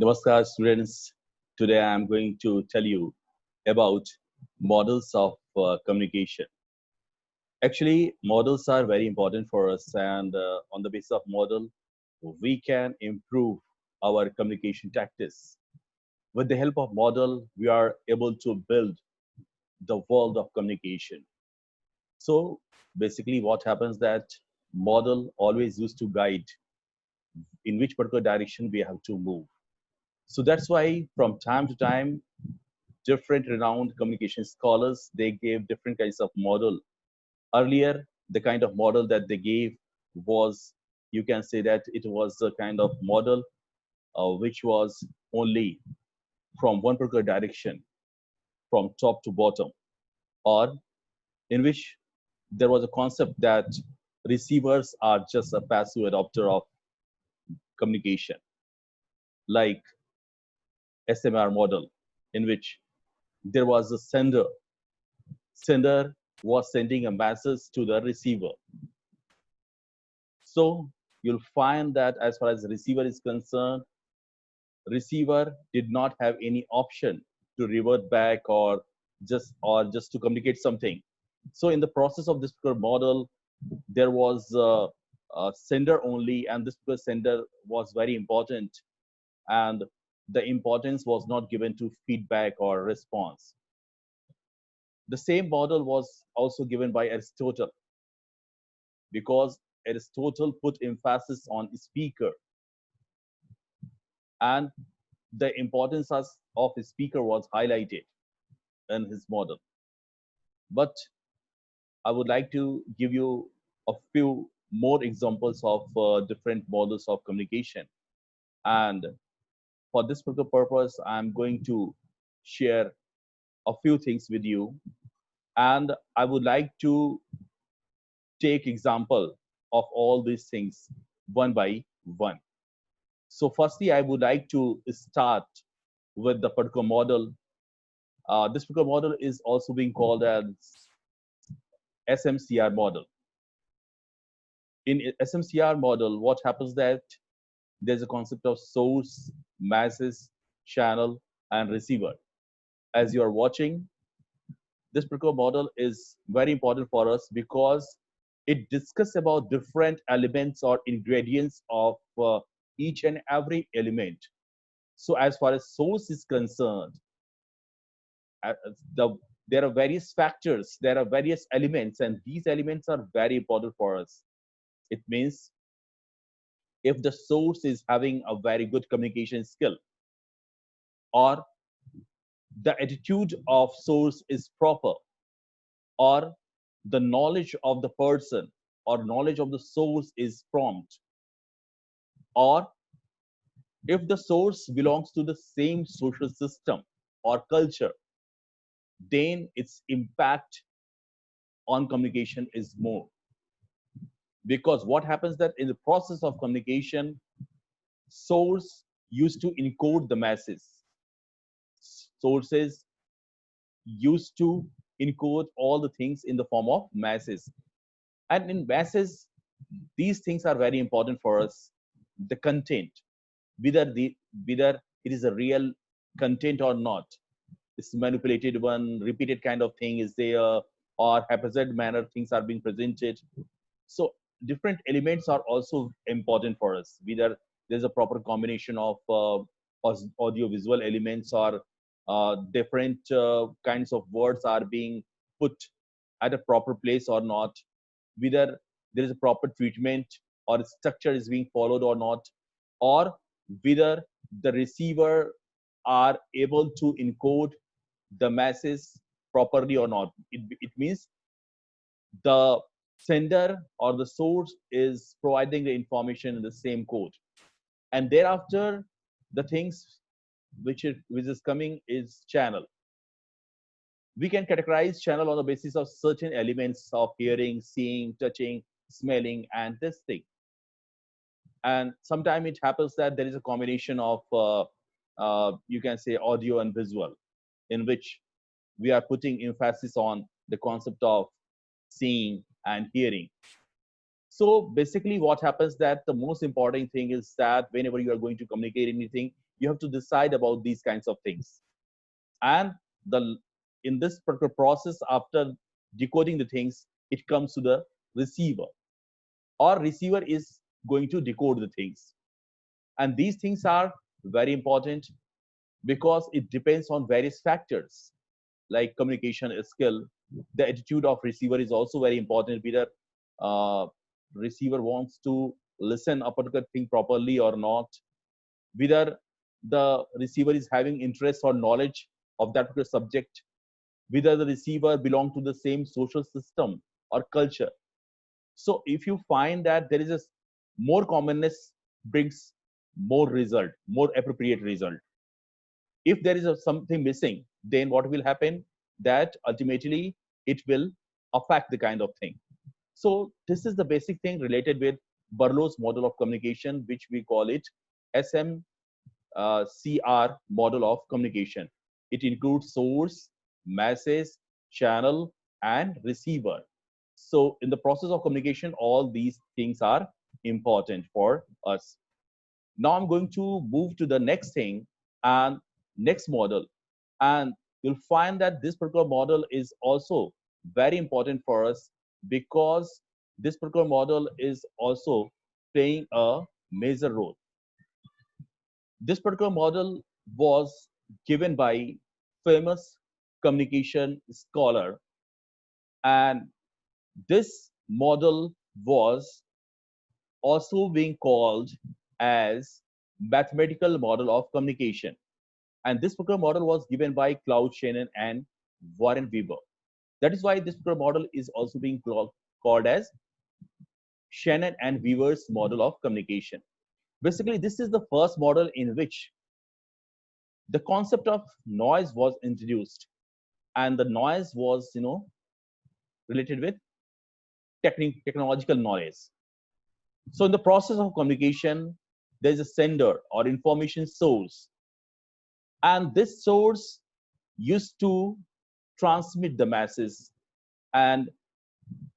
Namaskar, students. Today I am going to tell you about models of communication. Actually, models are very important for us, and on the basis of model, we can improve our communication tactics. With the help of model, we are able to build the world of communication. So basically, what happens that model always used to guide in which particular direction we have to move. So that's why from time to time different renowned communication scholars they gave different kinds of model. Earlier the kind of model that they gave was, you can say that it was a kind of model which was only from one particular direction, from top to bottom, or in which there was a concept that receivers are just a passive adopter of communication, like SMR model, in which there was a sender was sending a message to the receiver. So you'll find that as far as the receiver is concerned, receiver did not have any option to revert back or just to communicate something. So in the process of this particular model, there was a sender only, and this particular sender was very important, and the importance was not given to feedback or response. The same model was also given by Aristotle, because Aristotle put emphasis on speaker, and the importance of a speaker was highlighted in his model. But I would like to give you a few more examples of different models of communication. And for this particular purpose, I'm going to share a few things with you. And I would like to take example of all these things one by one. So firstly, I would like to start with the particular model. This particular model is also being called as SMCR model. In SMCR model, what happens that there's a concept of source, message, channel, and receiver. As you are watching, this particular model is very important for us because it discusses about different elements or ingredients of each and every element. So as far as source is concerned, uh, the there are various factors, there are various elements, and these elements are very important for us. It means if the source is having a very good communication skill, or the attitude of source is proper, or the knowledge of the person or knowledge of the source is prompt, or if the source belongs to the same social system or culture, then its impact on communication is more. Because what happens that in the process of communication, source used to encode the masses. Sources used to encode all the things in the form of masses. And in masses, these things are very important for us. The content, whether it is a real content or not, it's manipulated one, repeated kind of thing is there, or haphazard manner things are being presented. So different elements are also important for us. Whether there's a proper combination of audio visual elements, or different kinds of words are being put at a proper place or not, whether there is a proper treatment or structure is being followed or not, or whether the receiver are able to encode the masses properly or not. It means the sender or the source is providing the information in the same code, and thereafter the things which is coming is channel. We can categorize channel on the basis of certain elements of hearing, seeing, touching, smelling, and tasting. And sometimes it happens that there is a combination of you can say audio and visual, in which we are putting emphasis on the concept of seeing and hearing. So basically what happens that the most important thing is that whenever you are going to communicate anything, You have to decide about these kinds of things. And the in this particular process, after decoding the things, it comes to the receiver, or receiver is going to decode the things. And these things are very important because it depends on various factors like communication skill. The attitude of receiver is also very important. Whether uh, receiver wants to listen a particular thing properly or not, whether the receiver is having interest or knowledge of that particular subject, whether the receiver belong to the same social system or culture. So if you find that there is a more commonness brings more result, more appropriate result. If there is something missing, then what will happen? That ultimately it will affect the kind of thing. So this is the basic thing related with Barlow's model of communication, which we call it SMCR model of communication. It includes source, message, channel, and receiver. So in the process of communication, all these things are important for us. Now I'm going to move to the next thing and next model. And you'll find that this particular model is also very important for us because this particular model is also playing a major role. This particular model was given by famous communication scholar, and this model was also being called as mathematical model of communication. And this particular model was given by Claude Shannon and Warren Weaver. That is why this particular model is also being called as Shannon and Weaver's model of communication. Basically, this is the first model in which the concept of noise was introduced, and the noise was, related with technological noise. So, in the process of communication, there is a sender or information source, and this source used to transmit the masses, and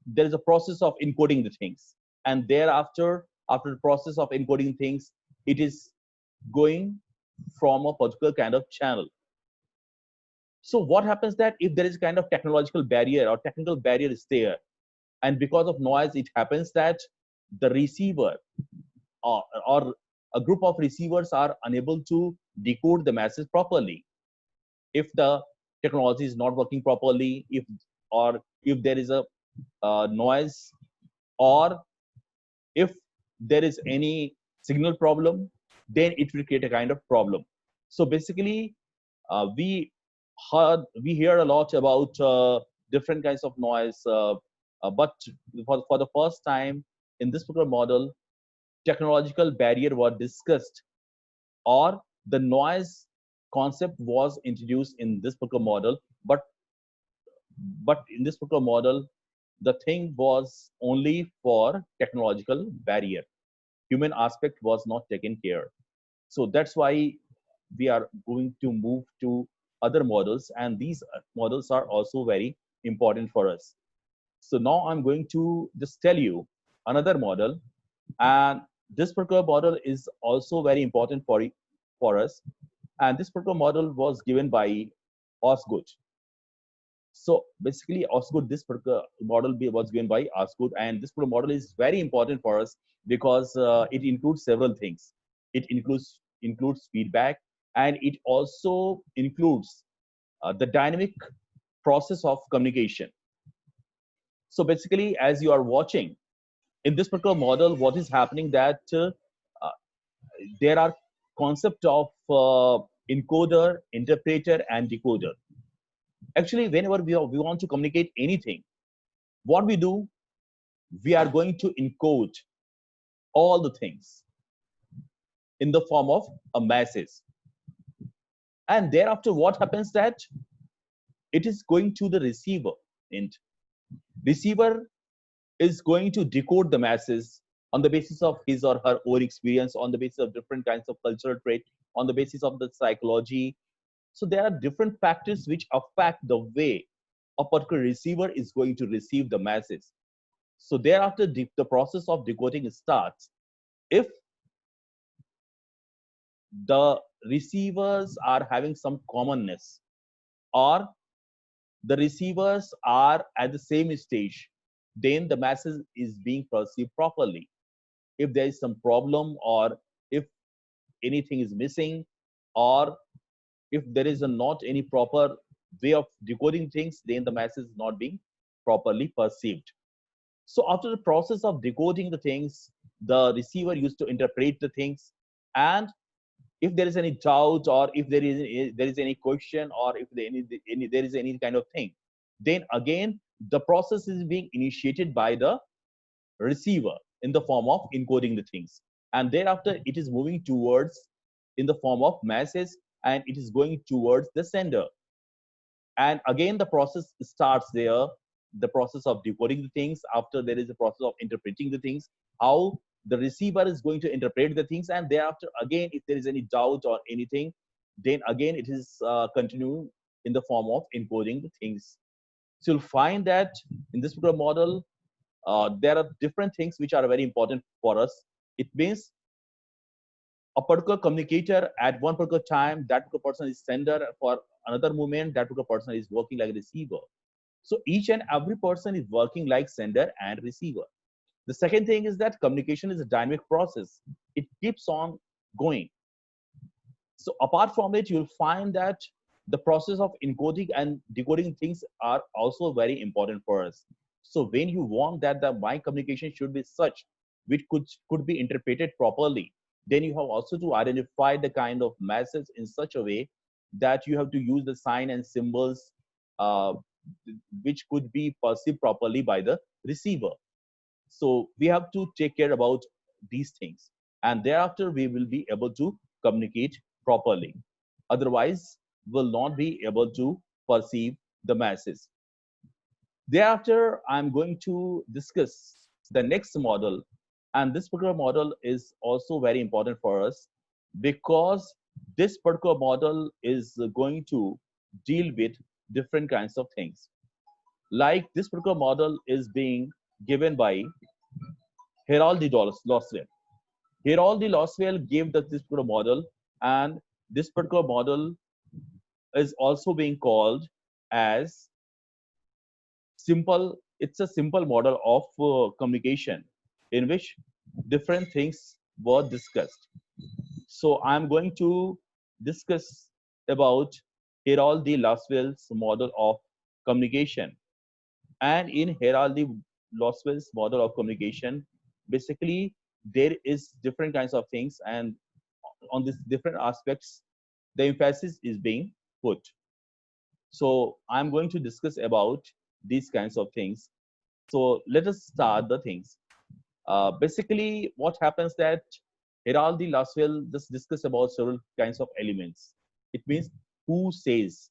there is a process of encoding the things, and thereafter, after the process of encoding things, it is going from a particular kind of channel. So what happens that if there is kind of technological barrier or technical barrier is there, and because of noise, it happens that the receiver or a group of receivers are unable to decode the message properly. If the technology is not working properly, if there is a noise, or if there is any signal problem, then it will create a kind of problem. So basically, we we hear a lot about different kinds of noise, but for the first time in this particular model, technological barrier was discussed, or the noise concept was introduced in this particular model. But in this particular model, the thing was only for technological barrier. Human aspect was not taken care. So that's why we are going to move to other models, and these models are also very important for us. So now I'm going to just tell you another model, and this particular model is also very important for us. And this particular model was given by Osgood. So basically, Osgood, this particular model was given by Osgood, and this particular model is very important for us because it includes several things. It includes feedback, and it also includes the dynamic process of communication. So basically, as you are watching in this particular model, what is happening that uh, there are concept of encoder, interpreter, and decoder. Actually, whenever we want to communicate anything, what we do, we are going to encode all the things in the form of a message. And thereafter, what happens that it is going to the receiver, and receiver is going to decode the masses on the basis of his or her own experience, on the basis of different kinds of cultural trait, on the basis of the psychology. So there are different factors which affect the way a particular receiver is going to receive the masses. So thereafter, the process of decoding starts. If the receivers are having some commonness, or the receivers are at the same stage, then the message is being perceived properly. If there is some problem, or if anything is missing, or if there is not any proper way of decoding things, then the message is not being properly perceived. So after the process of decoding the things, the receiver used to interpret the things, and if there is any doubt, or if there is any question, or if there is any kind of thing, then again the process is being initiated by the receiver in the form of encoding the things, and thereafter it is moving towards in the form of message, and it is going towards the sender. And again the process starts there, the process of decoding the things. After, there is a process of interpreting the things, how the receiver is going to interpret the things, and thereafter again if there is any doubt or anything, then again it is continuing in the form of encoding the things. So you'll find that in this particular model, there are different things which are very important for us. It means a particular communicator at one particular time, that particular person is sender. For another moment, that particular person is working like a receiver. So each and every person is working like sender and receiver. The second thing is that communication is a dynamic process. It keeps on going. So apart from it, you'll find that the process of encoding and decoding things are also very important for us. So when you want that the my communication should be such which could be interpreted properly, then you have also to identify the kind of message in such a way that you have to use the sign and symbols, uh, which could be perceived properly by the receiver. So we have to take care about these things, and thereafter we will be able to communicate properly. Otherwise, will not be able to perceive the masses. Thereafter, I'm going to discuss the next model, and this particular model is also very important for us because this particular model is going to deal with different kinds of things. Like this particular model is being given by Herald Loswell. Herald Loswell gave this particular model, and this particular model is also being called as simple. It's a simple model of communication in which different things were discussed. So I'm going to discuss about Herald Loswell's model of communication. And in Herald Loswell's model of communication, basically there is different kinds of things, and on these different aspects, the emphasis is being put. So I'm going to discuss about these kinds of things. So let us start the things. Basically, what happens that Herald Loswell just discuss about several kinds of elements. It means who says.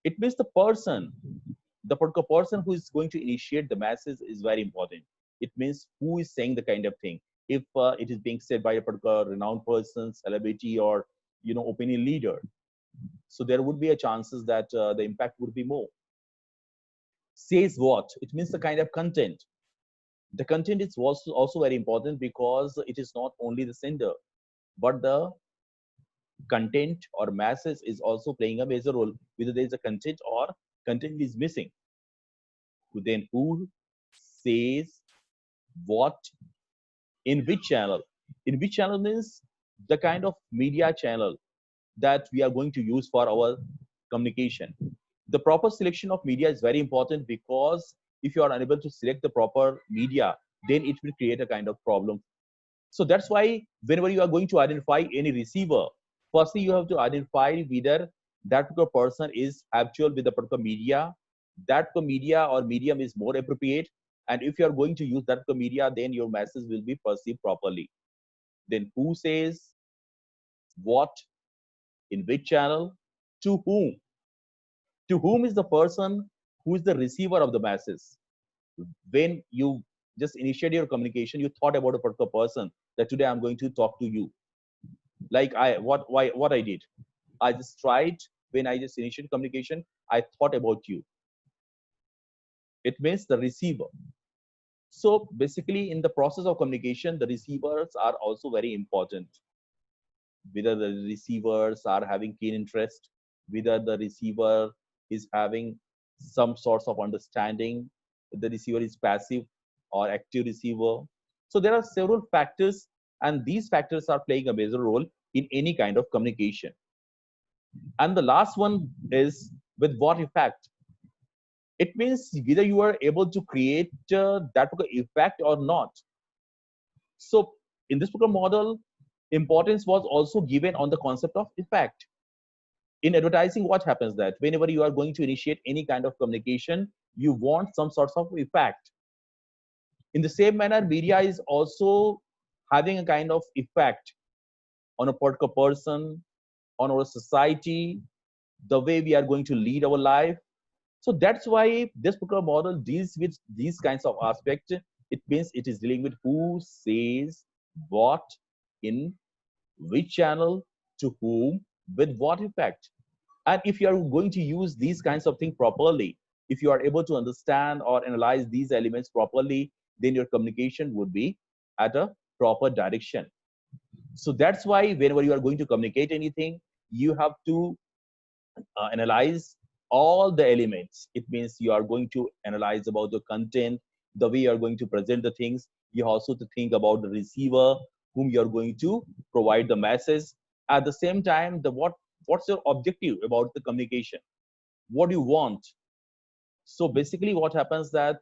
It means the particular person who is going to initiate the masses is very important. It means who is saying the kind of thing. If it is being said by a particular renowned person, celebrity, or opinion leader, so there would be a chances that the impact would be more. Says what? It means the kind of content. The content is also very important because it is not only the sender, but the content or message is also playing a major role. Whether there is a content or content is missing, then who says what, in which channel. In which channel means the kind of media channel that we are going to use for our communication. The proper selection of media is very important because if you are unable to select the proper media, then it will create a kind of problem. So that's why whenever you are going to identify any receiver, firstly you have to identify whether that particular person is actual with the particular media, that particular media or medium is more appropriate. And if you are going to use that particular media, then your message will be perceived properly. Then who says what, in which channel, to whom. To whom is the person who is the receiver of the masses. When you just initiate your communication, you thought about a particular person that today I'm going to talk to you. Like what I did. I just tried when I just initiated communication, I thought about you. It means the receiver. So basically in the process of communication, the receivers are also very important. whether the receivers are having keen interest, whether the receiver is having some sorts of understanding, the receiver is passive or active receiver. So there are several factors, and these factors are playing a major role in any kind of communication. And the last one is with what effect. It means whether you are able to create that effect or not. So in this particular model, importance was also given on the concept of effect. In advertising, what happens that whenever you are going to initiate any kind of communication, you want some sorts of effect. In the same manner, media is also having a kind of effect on a particular person, on our society, the way we are going to lead our life. So that's why this particular model deals with these kinds of aspects. It means it is dealing with who says what, in which channel, to whom, with what effect. And if you are going to use these kinds of things properly, if you are able to understand or analyze these elements properly, then your communication would be at a proper direction. So that's why whenever you are going to communicate anything, you have to analyze all the elements. It means you are going to analyze about the content, the way you are going to present the things. You also to think about the receiver, whom you are going to provide the message. At the same time, what's your objective about the communication? What do you want? So basically, what happens that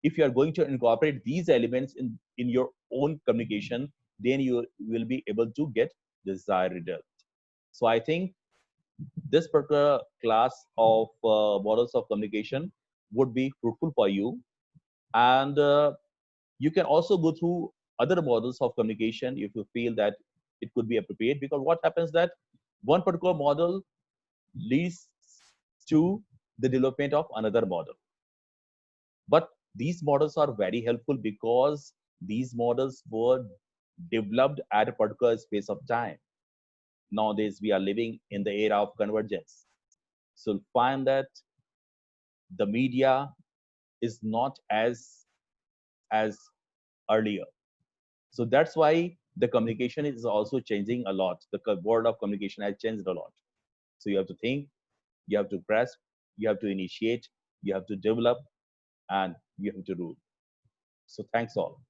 if you are going to incorporate these elements in your own communication, then you will be able to get desired result. So I think this particular class of models of communication would be fruitful for you. And you can also go through other models of communication if you feel that it could be appropriate, because what happens that one particular model leads to the development of another model. But these models are very helpful because these models were developed at a particular space of time. Nowadays, we are living in the era of convergence. So find that the media is not as earlier. So that's why the communication is also changing a lot. The world of communication has changed a lot. So you have to think, you have to grasp, you have to initiate, you have to develop, and you have to rule. So thanks all.